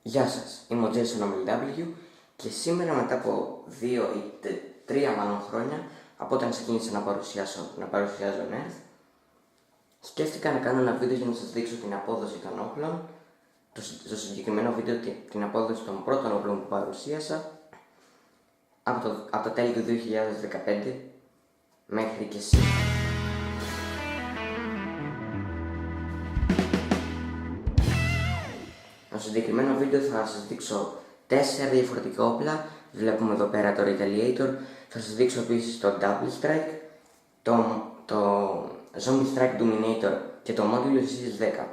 Γεια σας, είμαι ο Jason OMLW και σήμερα μετά από 2 ή 3 μάλλον χρόνια από όταν ξεκίνησα να παρουσιάζω Nerd, σκέφτηκα να κάνω ένα βίντεο για να σας δείξω την απόδοση των όπλων, στο συγκεκριμένο βίντεο την απόδοση των πρώτων όπλων που παρουσίασα από το τέλη του 2015 μέχρι και σήμερα. Στο συγκεκριμένο βίντεο θα σας δείξω 4 διαφορετικά όπλα. Βλέπουμε εδώ πέρα το Retaliator. Θα σας δείξω επίσης το Double Strike, το Zombie Strike Dominator και το Modulus CS10.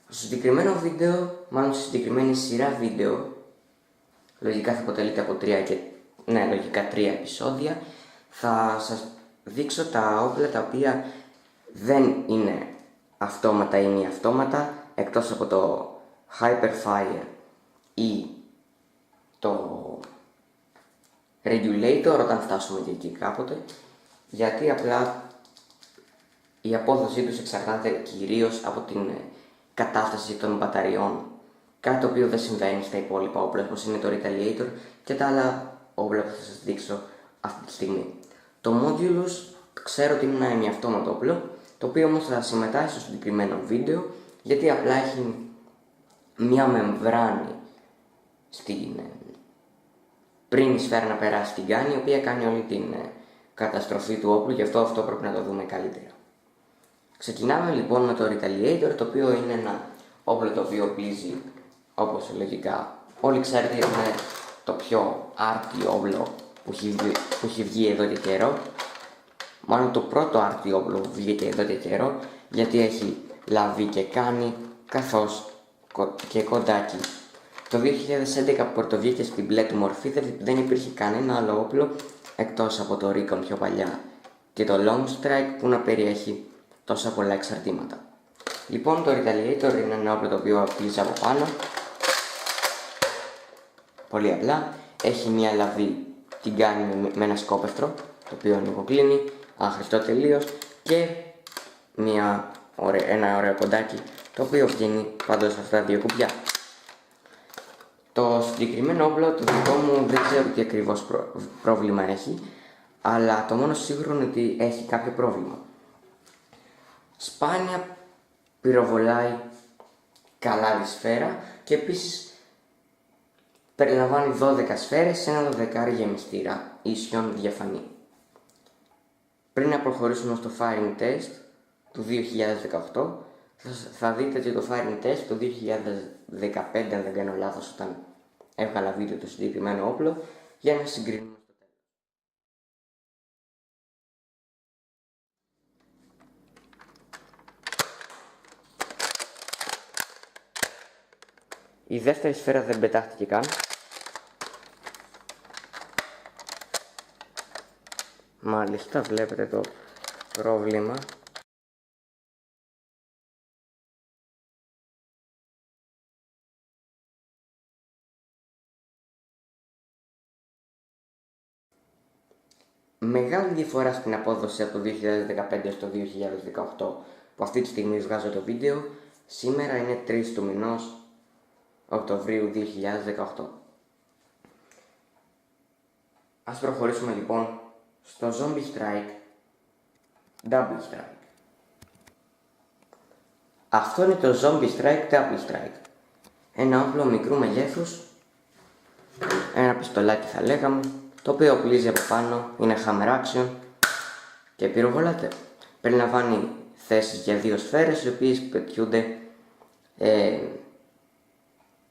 Στο συγκεκριμένο βίντεο, μάλλον στη συγκεκριμένη σειρά βίντεο, λογικά θα αποτελείται από 3 επεισόδια, θα σας δείξω τα όπλα τα οποία δεν είναι αυτόματα ή μη αυτόματα, εκτός από το Hyperfire ή το Regulator όταν φτάσουμε και εκεί κάποτε, γιατί απλά η απόδοσή τους εξαρτάται κυρίως από την κατάσταση των μπαταριών, κάτι το οποίο δεν συμβαίνει στα υπόλοιπα όπλα όπως είναι το Retaliator και τα άλλα όπλα που θα σας δείξω αυτή τη στιγμή. Το Modulus ξέρω ότι είναι ένα ημιαυτόματο όπλο, το οποίο όμως θα συμμετάσχει στο συγκεκριμένο βίντεο γιατί απλά έχει μια μεμβράνη πριν η σφαίρα να περάσει την κάνει, η οποία κάνει όλη την καταστροφή του όπλου, γι' αυτό πρέπει να το δούμε καλύτερα. Ξεκινάμε λοιπόν με το Retaliator, το οποίο είναι ένα όπλο το οποίο πλύζει, όπως λογικά όλοι ξέρετε, είναι το πιο άρτιο όπλο που έχει βγει εδώ και καιρό. Μάλλον το πρώτο άρτιο όπλο που βγήκε εδώ και καιρό, γιατί έχει λαβή και κάνει, καθώς και κοντάκι. Το 2011 που πρωτοβγήκε στην μπλε του μορφή δεν υπήρχε κανένα άλλο όπλο εκτός από το Recon πιο παλιά και το Long Strike που να περιέχει τόσα πολλά εξαρτήματα. Λοιπόν, το Retaliator είναι ένα όπλο το οποίο πλύζει από πάνω. Πολύ απλά. Έχει μια λαβή, την κάνει με ένα σκόπευτρο, το οποίο ανοιγοκλίνει, άχρηστο τελείως, και ένα ωραίο κοντάκι, το οποίο βγαίνει πάντως σε αυτά τα δύο κουμπιά. Το συγκεκριμένο όπλο, το δικό μου, δεν ξέρω τι ακριβώς πρόβλημα έχει, αλλά το μόνο σίγουρο είναι ότι έχει κάποιο πρόβλημα. Σπάνια πυροβολάει καλά τη σφαίρα και επίσης περιλαμβάνει 12 σφαίρες σε ένα 12 γεμιστήρα ίσιον διαφανή. Πριν να προχωρήσουμε στο firing test του 2018, θα δείτε και το firing test του 2015, αν δεν κάνω λάθος, όταν έβγαλα βίντεο το συγκεκριμένο όπλο, για να συγκρίνουμε στο τέλος. Η δεύτερη σφαίρα δεν πετάχτηκε καν. Μάλιστα, βλέπετε το πρόβλημα. Μεγάλη διαφορά στην απόδοση από το 2015 στο 2018 που αυτή τη στιγμή βγάζω το βίντεο. Σήμερα είναι 3 του μηνός Οκτωβρίου 2018. Ας προχωρήσουμε λοιπόν στο Zombie Strike Double Strike. Αυτό είναι το Zombie Strike Double Strike. Ένα όπλο μικρού μεγέθους, ένα πιστολάκι θα λέγαμε, το οποίο πλύζει από πάνω, είναι hammer action και πυροβολάται. Περιλαμβάνει θέσεις για 2 σφαίρες, οι οποίες πετιούνται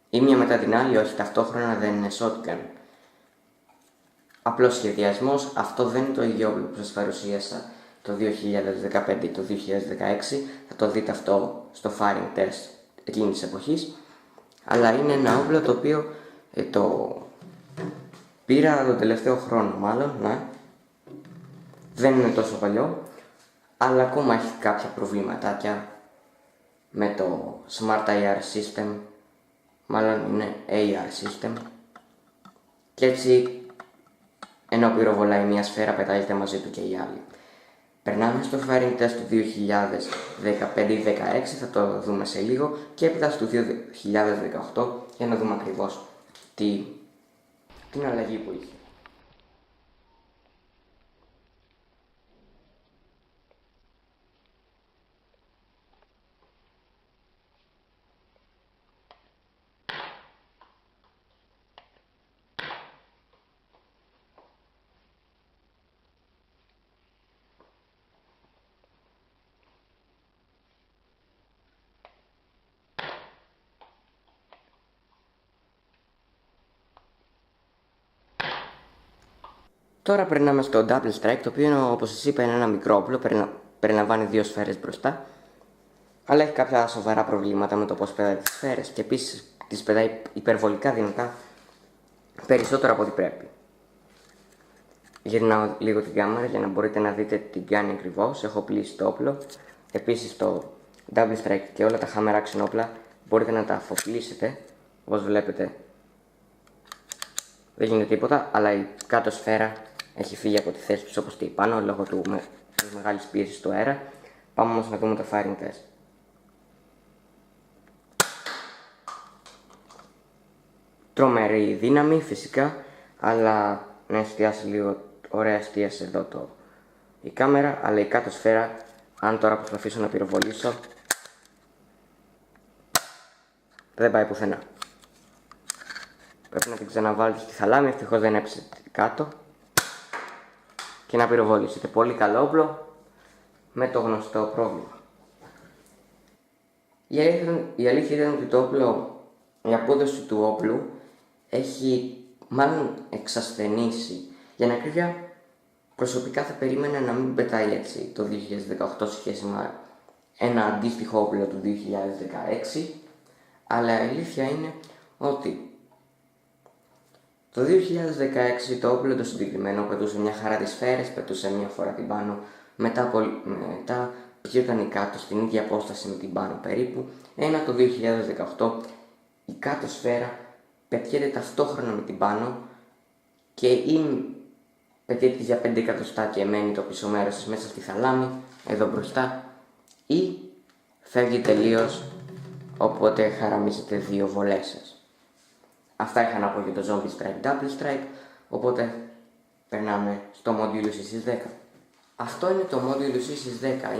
η μία μετά την άλλη, όχι ταυτόχρονα, δεν είναι shotgun. Απλός σχεδιασμός, αυτό δεν είναι το ίδιο όπλο που σας παρουσίασα το 2015 ή το 2016, θα το δείτε αυτό στο firing test εκείνης της εποχής, αλλά είναι ένα όπλο το οποίο το πήρα τον τελευταίο χρόνο μάλλον, δεν είναι τόσο παλιό, αλλά ακόμα έχει κάποια προβληματάκια με το Smart IR System, μάλλον είναι AR System, και έτσι ενώ πυροβολάει μια σφαίρα πετάγεται μαζί του και η άλλη. Περνάμε στο firing test του 2015-16, θα το δούμε σε λίγο, και έπειτα στο 2018 για να δούμε ακριβώς την αλλαγή που είχε. Τώρα περνάμε στο Double Strike, το οποίο είναι, όπως σας είπα, είναι ένα μικρό όπλο, περιλαμβάνει 2 σφαίρες μπροστά, αλλά έχει κάποια σοβαρά προβλήματα με το πώς πετάει τις σφαίρες και επίσης τις πετάει υπερβολικά δυνατά, περισσότερο από ό,τι πρέπει. Γυρνάω λίγο την κάμερα για να μπορείτε να δείτε τι κάνει ακριβώς. Έχω πλύσει το όπλο. Επίσης το Double Strike και όλα τα Hammer Action όπλα μπορείτε να τα αφοπλίσετε, όπως βλέπετε. Δεν γίνεται τίποτα, αλλά η κάτω σφαίρα έχει φύγει από τη θέση της όπως και η πάνω, λόγω της μεγάλης πίεσης του αέρα. Πάμε όμως να δούμε το firing test. Τρομερή δύναμη φυσικά, αλλά να εστιάσει λίγο, ωραία εστίαση εδώ η κάμερα, αλλά η κάτω σφαίρα, αν τώρα προσπαθήσω να πυροβολήσω, δεν πάει πουθενά. Πρέπει να την ξαναβάλετε στη θαλάμη, ευτυχώς δεν έπεσε κάτω, και να πυροβολήσετε. Πολύ καλό όπλο, με το γνωστό πρόβλημα. Η αλήθεια ήταν ότι το όπλο, η απόδοση του όπλου έχει μάλλον εξασθενήσει. Για να ακρίβεια, προσωπικά θα περίμενα να μην πετάει έτσι το 2018 σε σχέση με ένα αντίστοιχο όπλο του 2016, αλλά η αλήθεια είναι ότι το 2016 το όπλο το συγκεκριμένο πετούσε μια χαρά τις σφαίρες, πετούσε μια φορά την πάνω, μετά πηγαίνονταν η κάτω στην ίδια απόσταση με την πάνω περίπου, ένα το 2018 η κάτω σφαίρα πετιέται ταυτόχρονα με την πάνω και ή πετιέται για 5 εκατοστά και μένει το πίσω μέρος της μέσα στη θαλάμη, εδώ μπροστά, ή φεύγει τελείως, οπότε χαραμίζετε 2 βολές σας. Αυτά είχα να πω για το Zombie Strike Double Strike, οπότε περνάμε στο Modulus CC10. Αυτό είναι το Modulus CC10,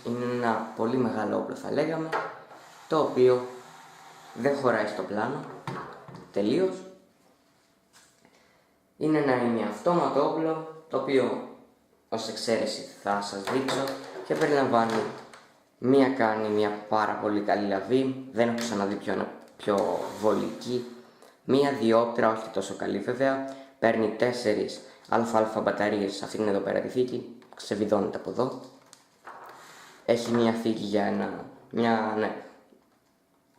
είναι ένα πολύ μεγάλο όπλο θα λέγαμε, το οποίο δεν χωράει στο πλάνο, τελείως. Είναι ένα ημιαυτόματο όπλο, το οποίο ως εξαίρεση θα σας δείξω και περιλαμβάνει μια πάρα πολύ καλή λαβή, δεν έχω ξαναδεί πιο βολική, μία διόπτρα, όχι τόσο καλή βέβαια, παίρνει 4 αλφα μπαταρίες σε αυτήν εδώ πέρα τη θήκη, ξεβιδώνεται από εδώ. Έχει μία θήκη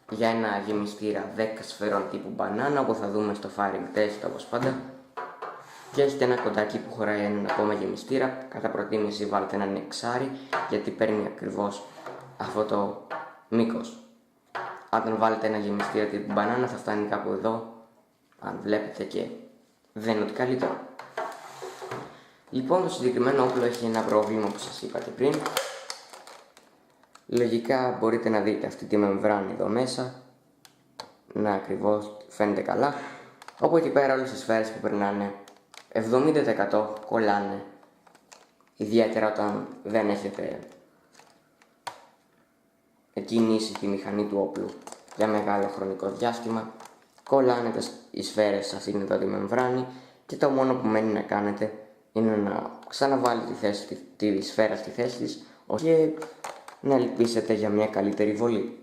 για ένα γεμιστήρα 10 σφαιρών τύπου μπανάνα, όπου θα δούμε στο firing test όπως πάντα. Και έχετε ένα κοντάκι που χωράει έναν ακόμα γεμιστήρα, κατά προτίμηση βάλτε έναν εξάρι, γιατί παίρνει ακριβώς αυτό το μήκος. Αν βάλετε ένα γεμιστήρα τύπου μπανάνα θα φτάνει κάπου εδώ, αν βλέπετε, και δεν είναι ότι καλύτερο. Λοιπόν, το συγκεκριμένο όπλο έχει ένα πρόβλημα που σας είπα και πριν. Λογικά μπορείτε να δείτε αυτή τη μεμβράνη εδώ μέσα, να ακριβώς φαίνεται καλά, όπου εκεί πέρα όλες οι σφαίρες που περνάνε 70% κολλάνε, ιδιαίτερα όταν δεν έχετε κινήσει τη μηχανή του όπλου για μεγάλο χρονικό διάστημα. Κολλάνε οι σφαίρες σε αυτήν εδώ τη μεμβράνη και το μόνο που μένει να κάνετε είναι να ξαναβάλετε τη σφαίρα στη θέση της και να ελπίσετε για μια καλύτερη βολή.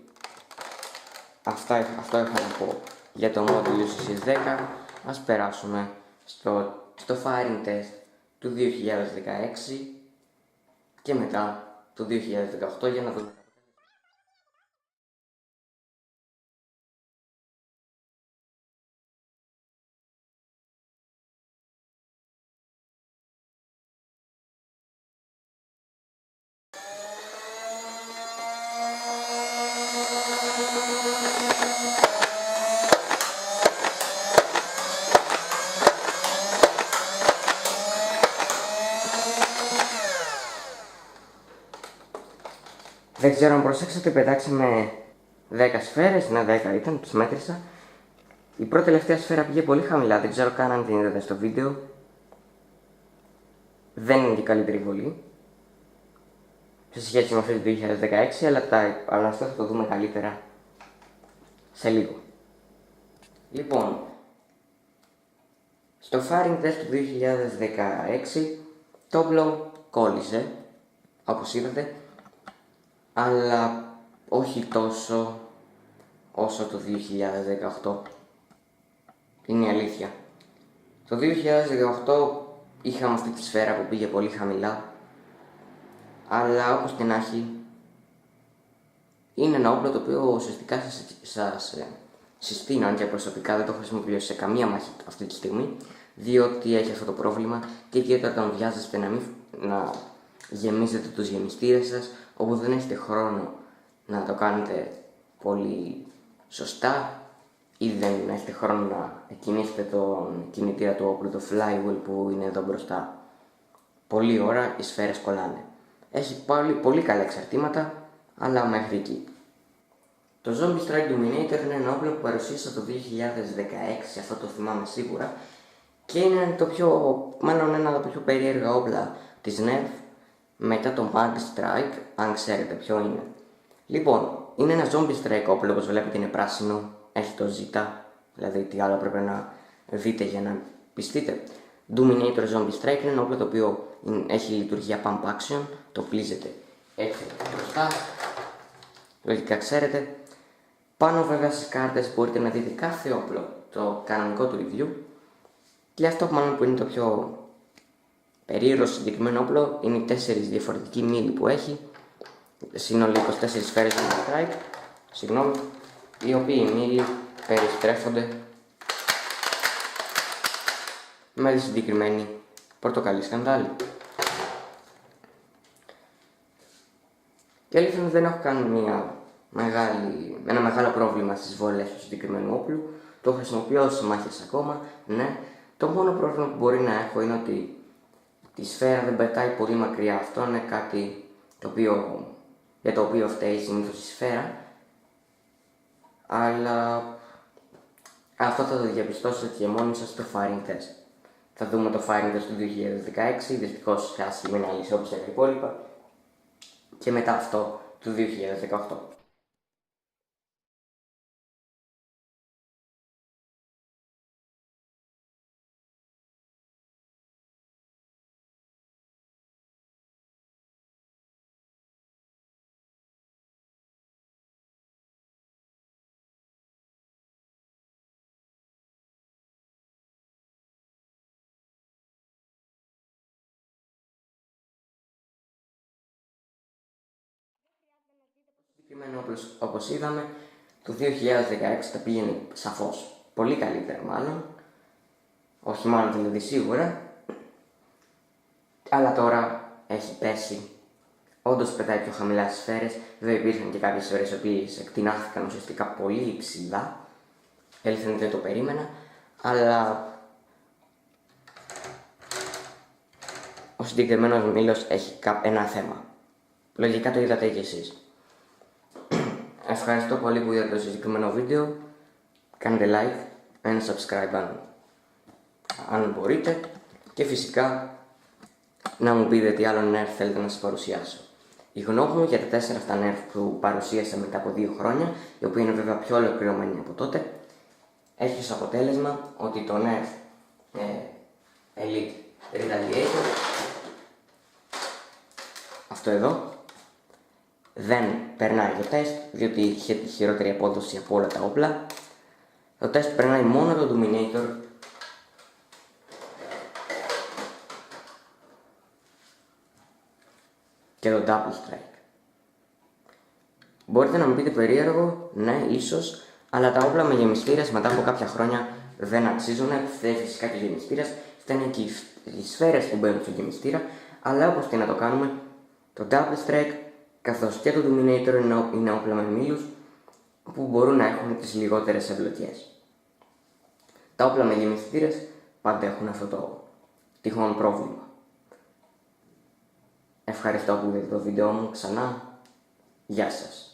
Αυτό είχα να πω για το Modulus CC10. Ας περάσουμε στο firing test του 2016 και μετά το 2018 για να δούμε. Δεν ξέρω αν προσέξατε, πετάξαμε 10 σφαίρες, ναι 10 ήταν, τις μέτρησα. Η πρώτη τελευταία σφαίρα πήγε πολύ χαμηλά, δεν ξέρω καν αν την είδατε στο βίντεο. Δεν είναι και καλύτερη βολή σε σχέση με αυτή του 2016, αλλά αυτό θα το δούμε καλύτερα σε λίγο. Λοιπόν, στο firing test του 2016 το όπλο κόλλησε, όπως είδατε, αλλά όχι τόσο όσο το 2018. Είναι η αλήθεια. Το 2018 είχαμε αυτή τη σφαίρα που πήγε πολύ χαμηλά, αλλά όπως και να έχει, είναι ένα όπλο το οποίο ουσιαστικά σας συστήνω, αν και προσωπικά δεν το χρησιμοποιώ σε καμία μάχη αυτή τη στιγμή, διότι έχει αυτό το πρόβλημα και ιδιαίτερα όταν βιάζεστε να γεμίζετε τους γεμιστήρες σας, όπου δεν έχετε χρόνο να το κάνετε πολύ σωστά ή δεν έχετε χρόνο να κινήσετε τον κινητήρα του όπλου, το flywheel που είναι εδώ μπροστά. Πολλή ώρα οι σφαίρες κολλάνε. Έχει πολύ καλά εξαρτήματα, αλλά μέχρι εκεί. Το Zombie Strike Dominator είναι ένα όπλο που παρουσίασα το 2016, αυτό το θυμάμαι σίγουρα, και είναι ένα από τα πιο περίεργα όπλα της NERV μετά το Mag Strike, αν ξέρετε ποιο είναι. Λοιπόν, είναι ένα Zombie Strike όπλο, όπως βλέπετε είναι πράσινο, έχει το Z, δηλαδή τι άλλο πρέπει να δείτε για να πιστείτε. Dominator Zombie Strike είναι ένα όπλο το οποίο έχει λειτουργία pump action, το πλύζετε έτσι μπροστά, λογικά ξέρετε. Πάνω βέβαια στις κάρτες μπορείτε να δείτε κάθε όπλο, το κανονικό του review, και αυτό μάλλον που είναι το πιο περίεργο συγκεκριμένο όπλο είναι οι 4 διαφορετικοί μήλοι που έχει, σύνολο 24 σφαίρες του strike, οι οποίοι μήλοι περιστρέφονται με τη συγκεκριμένη πορτοκαλί σκανδάλι. Και αλήθεια δεν έχω κάνει ένα μεγάλο πρόβλημα στις βολές του συγκεκριμένου όπλου. Το χρησιμοποιώ σε μάχες ακόμα, ναι. Το μόνο πρόβλημα που μπορεί να έχω είναι ότι τη σφαίρα δεν πετάει πολύ μακριά. Αυτό είναι κάτι για το οποίο φταίει συνήθως η σφαίρα. Αλλά αυτό θα το διαπιστώσετε και μόνοι σας στο firing test. Θα δούμε το firing test του 2016, δυστυχώς σε άσχημη ανάλυση όπως τα υπόλοιπα, και μετά αυτό του 2018. Συγκεκριμένο όπλος, όπως είδαμε, το 2016 τα πήγαινε σαφώς πολύ καλύτερα μάλλον, όχι μάλλον δηλαδή σίγουρα, αλλά τώρα έχει πέσει. Όντως πετάει πιο χαμηλά στις σφαίρες, δεν υπήρχαν και κάποιες σφαίρες οι οποίες εκτινάχθηκαν ουσιαστικά πολύ υψηλά, έλθεν δεν το περίμενα, αλλά ο συγκεκριμένος μήλος έχει ένα θέμα. Λογικά το είδατε και εσείς. Ευχαριστώ πολύ που είδατε το συγκεκριμένο βίντεο. Κάντε like, ένα subscribe αν μπορείτε, και φυσικά να μου πείτε τι άλλο nerf θέλετε να σας παρουσιάσω. Η γνώμη μου για τα 4 αυτά nerf που παρουσίασα μετά από 2 χρόνια, η οποία είναι βέβαια πιο ολοκληρωμένη από τότε, έχει ως αποτέλεσμα ότι το nerf Elite Retaliator, αυτό εδώ, δεν περνάει το τεστ, διότι είχε τη χειρότερη απόδοση από όλα τα όπλα. Το τεστ περνάει μόνο το Dominator και το Double Strike. Μπορείτε να μου πείτε περίεργο, ναι, ίσως, αλλά τα όπλα με γεμιστήρες μετά από κάποια χρόνια δεν αξίζουν. Φταίει φυσικά και ο γεμιστήρας, φταίνε και οι σφαίρες που μπαίνουν στο γεμιστήρα, αλλά όπως και να το κάνουμε, το Double Strike καθώς και το Dominator είναι όπλα με μήλους που μπορούν να έχουν τις λιγότερες ευλογίες. Τα όπλα με γεμιστήρες πάντα έχουν αυτό το τυχόν πρόβλημα. Ευχαριστώ που είδατε το βίντεο μου ξανά. Γεια σας.